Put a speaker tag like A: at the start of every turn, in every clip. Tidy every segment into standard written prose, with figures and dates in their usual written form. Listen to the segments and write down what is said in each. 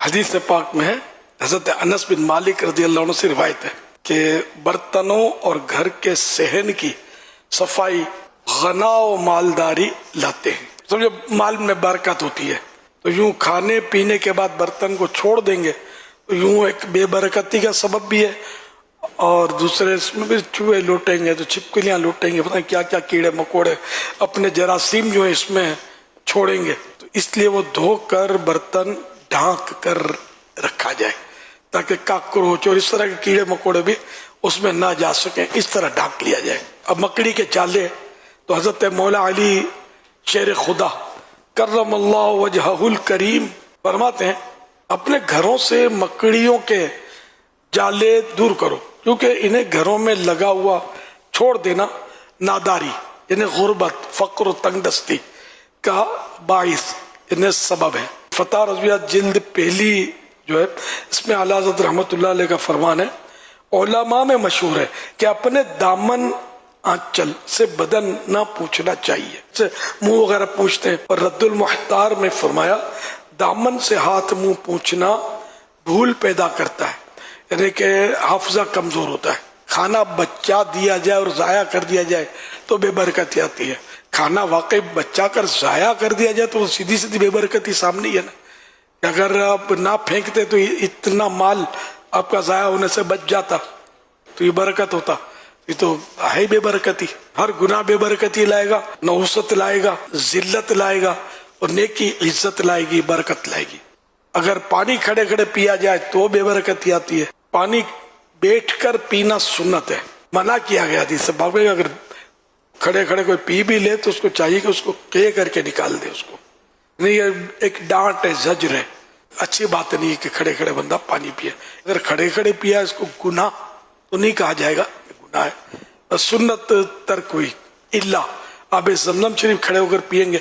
A: حدیث پاک میں ہے، حضرت انس بن مالک رضی اللہ عنہ سے روایت ہے کہ برتنوں اور گھر کے صحن کی صفائی غنا و مالداری لاتے ہیں۔ سمجھو مال میں برکت ہوتی ہے، تو یوں کھانے پینے کے بعد برتن کو چھوڑ دیں گے تو یوں ایک بے برکتی کا سبب بھی ہے، اور دوسرے اس میں بھی چوہے لوٹیں گے تو چھپکلیاں لوٹیں گے، پتہ نہیں کیا کیا کیڑے مکوڑے اپنے جراثیم جو ہے اس میں چھوڑیں گے، تو اس لیے وہ دھو کر برتن ڈھانک کر رکھا جائے تاکہ کاکروچ اور اس طرح کے کیڑے مکوڑے بھی اس میں نہ جا سکیں، اس طرح ڈھانک لیا جائے۔ اب مکڑی کے چالے تو حضرت مولا علی شیر خدا کرم اللہ وجہہ الکریم فرماتے ہیں اپنے گھروں سے مکڑیوں کے جالے دور کرو، کیونکہ انہیں گھروں میں لگا ہوا چھوڑ دینا ناداری یعنی غربت، فقر و تنگ دستی کا باعث یعنی سبب ہے۔ فتح رضویہ جلد پہلی جو ہے اس میں اعلیٰ حضرت رحمۃ اللہ علیہ کا فرمان ہے، علماء میں مشہور ہے کہ اپنے دامن آنچل سے بدن نہ پوچھنا چاہیے، منہ وغیرہ پوچھتے ہیں، اور رد المحتار میں فرمایا دامن سے ہاتھ منہ پوچھنا بھول پیدا کرتا ہے، یعنی کہ حافظہ کمزور ہوتا ہے۔ کھانا بچا دیا جائے اور ضائع کر دیا جائے تو بے برکتی آتی ہے، کھانا واقعی بچا کر ضائع کر دیا جائے تو سیدھی سیدھی بے برکتی سامنے ہے نا، کہ اگر آپ نہ پھینکتے تو اتنا مال آپ کا ضائع ہونے سے بچ جاتا تو یہ برکت ہوتا، یہ تو ہے بے برکتی۔ ہر گناہ بے برکتی لائے گا، نحوست لائے گا، ذلت لائے گا، اور نیکی عزت لائے گی، برکت لائے گی۔ اگر پانی کھڑے کھڑے پیا جائے تو بے برکتی آتی ہے، پانی بیٹھ کر پینا سنت ہے، منع کیا گیا حدیث سے، باقی اگر کھڑے کھڑے کوئی پی بھی لے تو اس کو چاہیے کہ اس کو کہہ کر کے نکال دے، اس کو نہیں، یہ ایک ڈانٹ ہے، زجر ہے، اچھی بات نہیں ہے کہ کھڑے کھڑے بندہ پانی پیے۔ اگر کھڑے کھڑے پیا اس کو گناہ تو نہیں کہا جائے گا کہ گناہ ہے، سنت ترک ہوئی، الا آب زمزم شریف کھڑے ہو کر پیئیں گے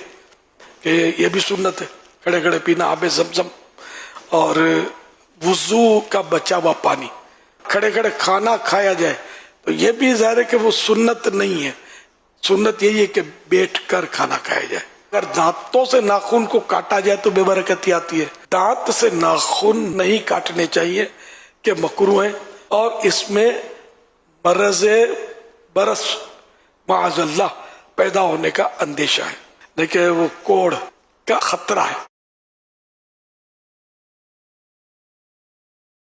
A: کہ یہ بھی سنت ہے، کھڑے کھڑے پینا آب زمزم، اور وضو کا بچا ہوا پانی، کھڑے کھڑے کھانا کھایا جائے تو یہ بھی ظاہر ہے کہ وہ سنت نہیں ہے، سنت یہی ہے کہ بیٹھ کر کھانا کھایا جائے۔ اگر دانتوں سے ناخن کو کاٹا جائے تو بے برکتی آتی ہے، دانت سے ناخن نہیں کاٹنے چاہیے کہ مکروہ ہیں، اور اس میں مرض برس معاذ اللہ پیدا ہونے کا اندیشہ ہے، لیکن وہ کوڑ کا خطرہ ہے۔